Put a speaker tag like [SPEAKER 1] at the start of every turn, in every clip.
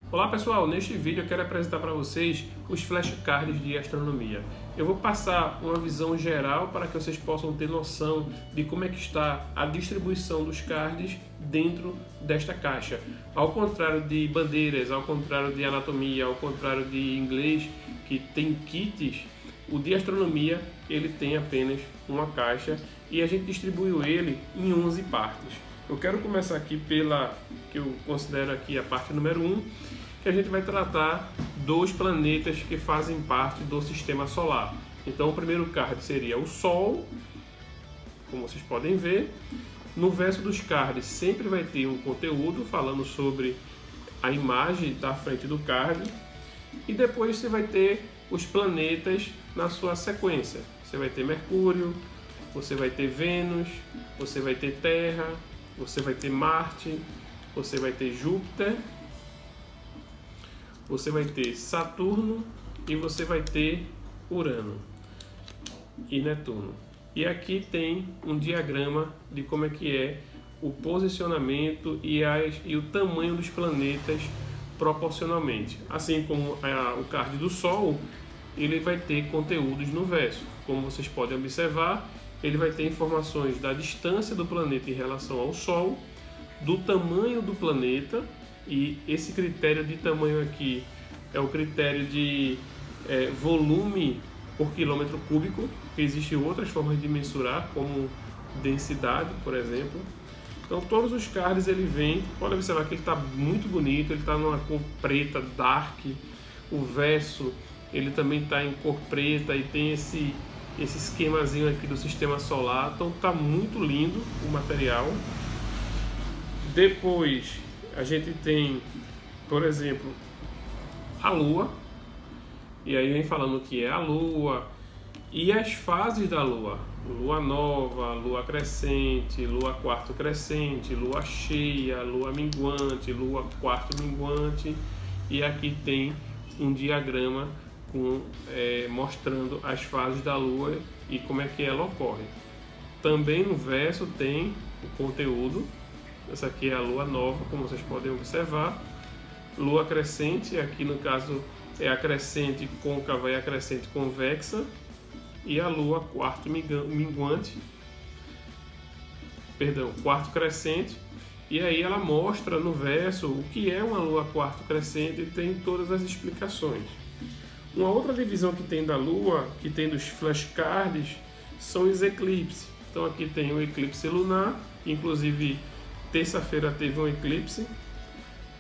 [SPEAKER 1] Olá pessoal, neste vídeo eu quero apresentar para vocês os flashcards de astronomia. Eu vou passar uma visão geral para que vocês possam ter noção de como é que está a distribuição dos cards dentro desta caixa. Ao contrário de bandeiras, ao contrário de anatomia, ao contrário de inglês, que tem kits, o de astronomia ele tem apenas uma caixa e a gente distribuiu ele em 11 partes. Eu quero começar aqui pela que eu considero aqui a parte número 1, que a gente vai tratar dos planetas que fazem parte do sistema solar. Então o primeiro card seria o Sol, como vocês podem ver. No verso dos cards sempre vai ter um conteúdo falando sobre a imagem da frente do card. E depois você vai ter os planetas na sua sequência. Você vai ter Mercúrio, você vai ter Vênus, você vai ter Terra, você vai ter Marte, você vai ter Júpiter, você vai ter Saturno e você vai ter Urano e Netuno. E aqui tem um diagrama de como é que é o posicionamento e o tamanho dos planetas proporcionalmente. Assim como o card do Sol, ele vai ter conteúdos no verso. Como vocês podem observar, ele vai ter informações da distância do planeta em relação ao Sol, do tamanho do planeta, e esse critério de tamanho aqui é o critério de volume por quilômetro cúbico, que existem outras formas de mensurar, como densidade, por exemplo. Então todos os cards ele vem, pode observar que ele está muito bonito, ele está numa cor preta, dark, o verso ele também está em cor preta e tem esse esquemazinho aqui do sistema solar, então está muito lindo o material. Depois a gente tem, por exemplo, a Lua, e aí vem falando o que é a Lua e as fases da Lua: Lua nova, Lua crescente, Lua quarto crescente, Lua cheia, Lua minguante, Lua quarto minguante, e aqui tem um diagrama mostrando as fases da Lua e como é que ela ocorre. Também no verso tem o conteúdo. Essa aqui é a Lua nova, como vocês podem observar. Lua crescente, aqui no caso é a crescente côncava e a crescente convexa. E a Lua quarto minguante, quarto crescente. E aí ela mostra no verso o que é uma Lua quarto crescente e tem todas as explicações. Uma outra divisão que tem da Lua, que tem dos flashcards, são os eclipses. Então aqui tem o eclipse lunar, inclusive terça-feira teve um eclipse.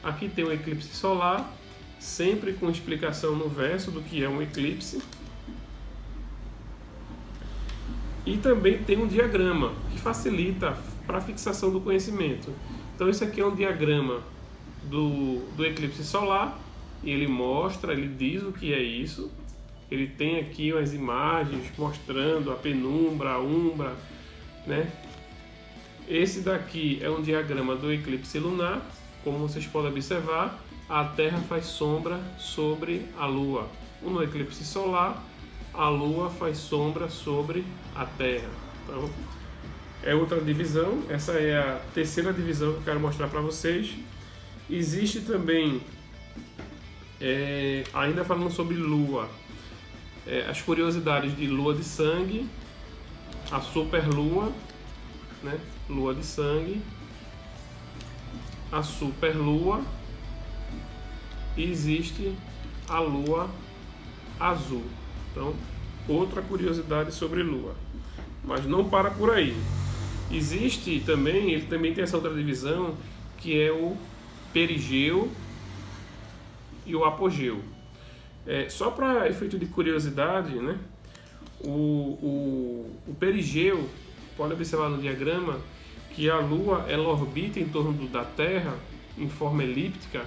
[SPEAKER 1] Aqui tem um eclipse solar, sempre com explicação no verso do que é um eclipse. E também tem um diagrama que facilita para a fixação do conhecimento. Então esse aqui é um diagrama do eclipse solar, e ele mostra, ele diz o que é isso. Ele tem aqui umas imagens mostrando a penumbra, a umbra, né? Esse daqui é um diagrama do eclipse lunar. Como vocês podem observar, a Terra faz sombra sobre a Lua. No eclipse solar, a Lua faz sombra sobre a Terra. Então, é outra divisão. Essa é a terceira divisão que eu quero mostrar para vocês. Existe também, ainda falando sobre Lua, as curiosidades de Lua de sangue, a superlua, né? Lua de sangue, a superlua, e existe a Lua azul. Então, outra curiosidade sobre Lua. Mas não para por aí. Existe também, ele também tem essa outra divisão, que é o perigeu e o apogeu. Só para efeito de curiosidade, né? O perigeu, pode observar no diagrama que a Lua ela orbita em torno da Terra em forma elíptica,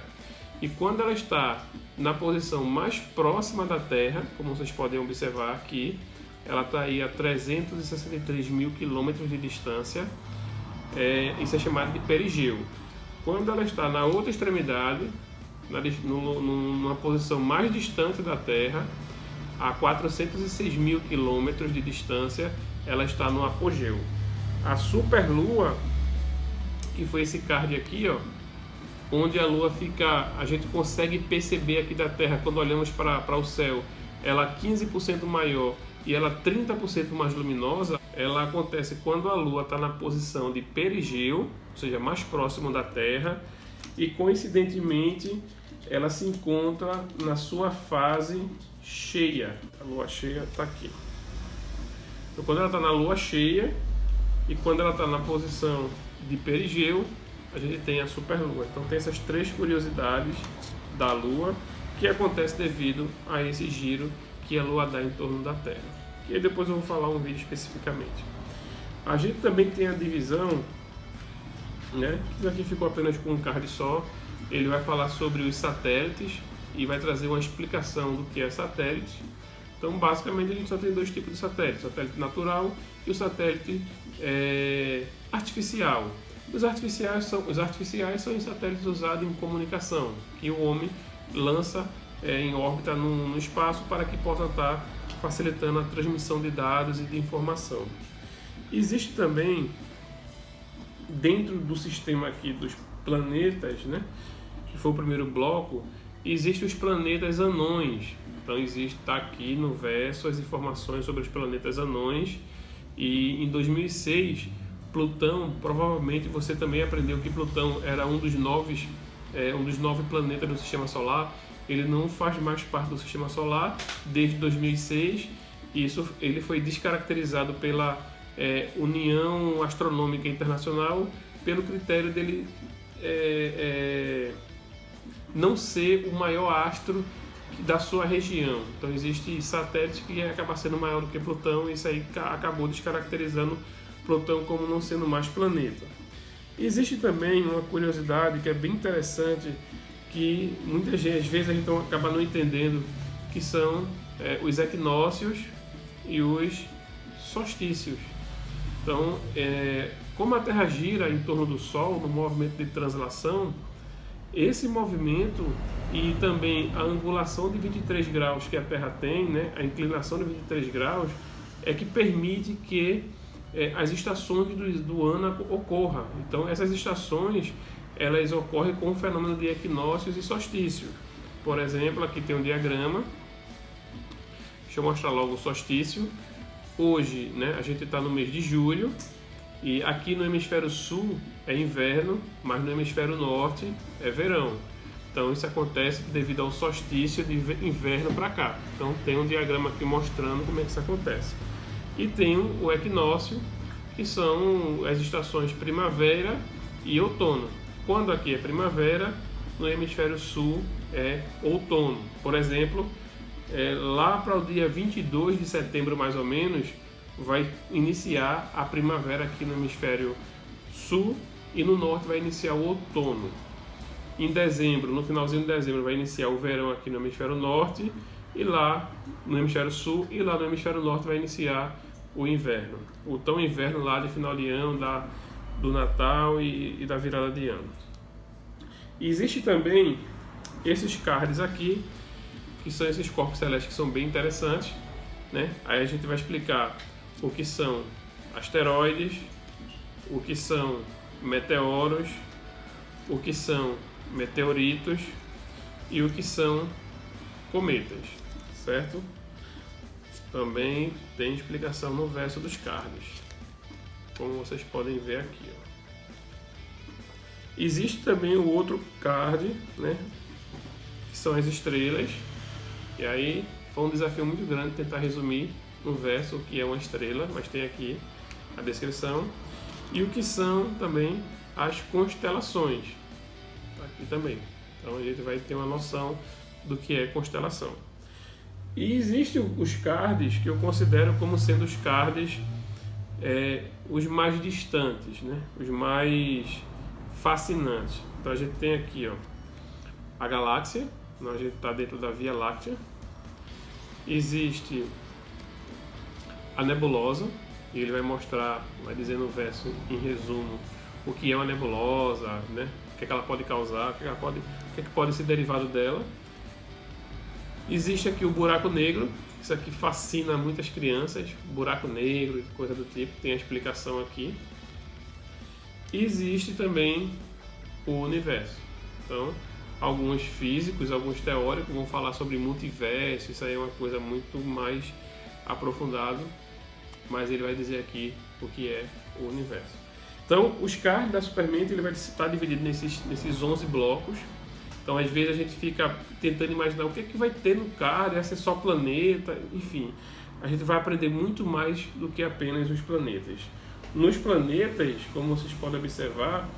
[SPEAKER 1] e quando ela está na posição mais próxima da Terra, como vocês podem observar aqui, ela está aí a 363 mil quilômetros de distância. Isso é chamado de perigeu. Quando ela está na outra extremidade, numa posição mais distante da Terra, a 406 mil quilômetros de distância, ela está no apogeu. A superlua, que foi esse card aqui, ó, onde a Lua fica, a gente consegue perceber aqui da Terra, quando olhamos para o céu, ela 15% maior e ela 30% mais luminosa, ela acontece quando a Lua está na posição de perigeu, ou seja, mais próximo da Terra, e coincidentemente ela se encontra na sua fase cheia. A Lua cheia está aqui. Então, quando ela está na Lua cheia e quando ela está na posição de perigeu, a gente tem a superlua. Então tem essas três curiosidades da Lua que acontece devido a esse giro que a Lua dá em torno da Terra. E aí depois eu vou falar um vídeo especificamente. A gente também tem a divisão, né? Isso aqui ficou apenas com um card só. Ele vai falar sobre os satélites e vai trazer uma explicação do que é satélite. Então basicamente a gente só tem dois tipos de satélite: o satélite natural e o satélite artificial. Os artificiais são os satélites usados em comunicação, que o homem lança em órbita no espaço para que possa estar facilitando a transmissão de dados e de informação. Existe também, dentro do sistema aqui dos planetas, né, que foi o primeiro bloco, existem os planetas anões. Então está aqui no verso as informações sobre os planetas anões, e em 2006 Plutão, provavelmente você também aprendeu que Plutão era um dos 9 planetas do Sistema Solar. Ele não faz mais parte do Sistema Solar desde 2006. Ele foi descaracterizado pela União Astronômica Internacional pelo critério dele não ser o maior astro da sua região. Então existe satélite que acaba sendo maior do que Plutão, e isso aí acabou descaracterizando Plutão como não sendo mais planeta. Existe também uma curiosidade que é bem interessante, que muitas vezes a gente acaba não entendendo, que são os equinócios e os solstícios. Então, como a Terra gira em torno do Sol no movimento de translação, esse movimento e também a angulação de 23 graus que a Terra tem, né, a inclinação de 23 graus, é que permite que as estações do ano ocorram. Então essas estações elas ocorrem com o fenômeno de equinócios e solstícios. Por exemplo, aqui tem um diagrama. Deixa eu mostrar logo o solstício. Hoje, né, a gente está no mês de julho, e aqui no hemisfério sul é inverno, mas no hemisfério norte é verão. Então isso acontece devido ao solstício de inverno para cá. Então tem um diagrama aqui mostrando como é que isso acontece. E tem o equinócio, que são as estações primavera e outono. Quando aqui é primavera, no hemisfério sul é outono. Por exemplo, lá para o dia 22 de setembro mais ou menos, vai iniciar a primavera aqui no hemisfério sul, e no norte vai iniciar o outono. Em dezembro, no finalzinho de dezembro, vai iniciar o verão aqui no hemisfério norte, e lá no hemisfério sul, e lá no hemisfério norte vai iniciar o inverno. O tão inverno lá de final de ano, do Natal e da virada de ano. E existe também esses cards aqui, que são esses corpos celestes que são bem interessantes, né? Aí a gente vai explicar o que são asteroides, o que são meteoros, o que são meteoritos e o que são cometas, certo? Também tem explicação no verso dos cards, como vocês podem ver aqui, ó. Existe também o outro card, né, que são as estrelas, e aí foi um desafio muito grande tentar resumir no verso o que é uma estrela, mas tem aqui a descrição, e o que são também as constelações, tá aqui também. Então a gente vai ter uma noção do que é constelação. E existem os cards que eu considero como sendo os cards os mais distantes, né? Os mais fascinantes. Então a gente tem aqui, ó, a galáxia, a gente está dentro da Via Láctea. Existe a nebulosa, e ele vai mostrar, vai dizer no verso, em resumo, o que é uma nebulosa, né? O que ela pode causar, o que pode ser derivado dela. Existe aqui o buraco negro, isso aqui fascina muitas crianças, buraco negro e coisa do tipo, tem a explicação aqui. E existe também o universo. Então, alguns físicos, alguns teóricos vão falar sobre multiverso, isso aí é uma coisa muito mais aprofundada, mas ele vai dizer aqui o que é o universo. Então, os cards da Supermente ele vai estar dividido nesses 11 blocos. Então, às vezes a gente fica tentando imaginar o que vai ter no card, é só planeta, enfim. A gente vai aprender muito mais do que apenas os planetas. Nos planetas, como vocês podem observar,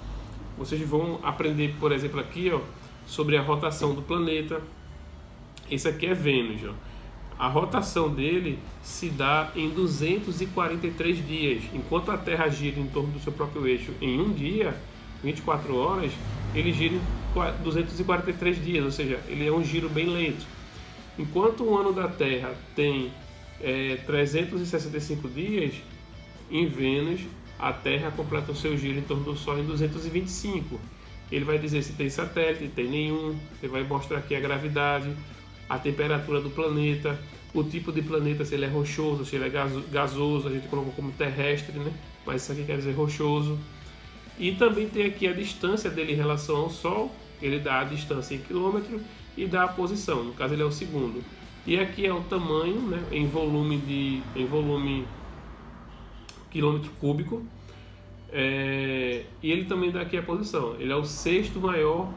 [SPEAKER 1] vocês vão aprender, por exemplo, aqui, ó, sobre a rotação do planeta. Esse aqui é Vênus, ó. A rotação dele se dá em 243 dias. Enquanto a Terra gira em torno do seu próprio eixo em um dia, 24 horas, ele gira em 243 dias, ou seja, ele é um giro bem lento. Enquanto o ano da Terra tem 365 dias, em Vênus a Terra completa o seu giro em torno do Sol em 225. Ele vai dizer se tem satélite, tem nenhum, ele vai mostrar aqui a gravidade, a temperatura do planeta, o tipo de planeta, se ele é rochoso, se ele é gasoso, a gente colocou como terrestre, né? Mas isso aqui quer dizer rochoso. E também tem aqui a distância dele em relação ao Sol, ele dá a distância em quilômetro e dá a posição, no caso ele é o segundo. E aqui é o tamanho, né, em volume quilômetro cúbico, e ele também dá aqui a posição. Ele é o 6º maior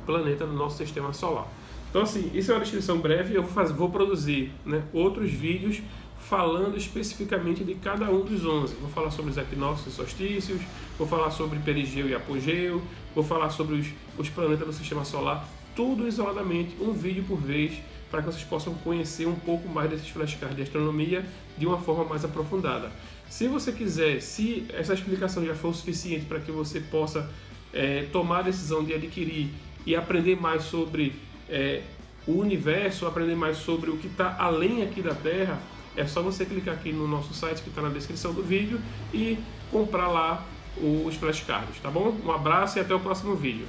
[SPEAKER 1] planeta do nosso sistema solar. Então assim, isso é uma descrição breve. Eu vou produzir, né, outros vídeos falando especificamente de cada um dos 11. Vou falar sobre os equinócios e solstícios, vou falar sobre perigeu e apogeu, vou falar sobre os planetas do sistema solar, tudo isoladamente, um vídeo por vez, para que vocês possam conhecer um pouco mais desses flashcards de astronomia de uma forma mais aprofundada. Se você quiser, se essa explicação já for o suficiente para que você possa tomar a decisão de adquirir e aprender mais sobre o universo, aprender mais sobre o que está além aqui da Terra, é só você clicar aqui no nosso site que está na descrição do vídeo e comprar lá os flashcards, tá bom? Um abraço e até o próximo vídeo.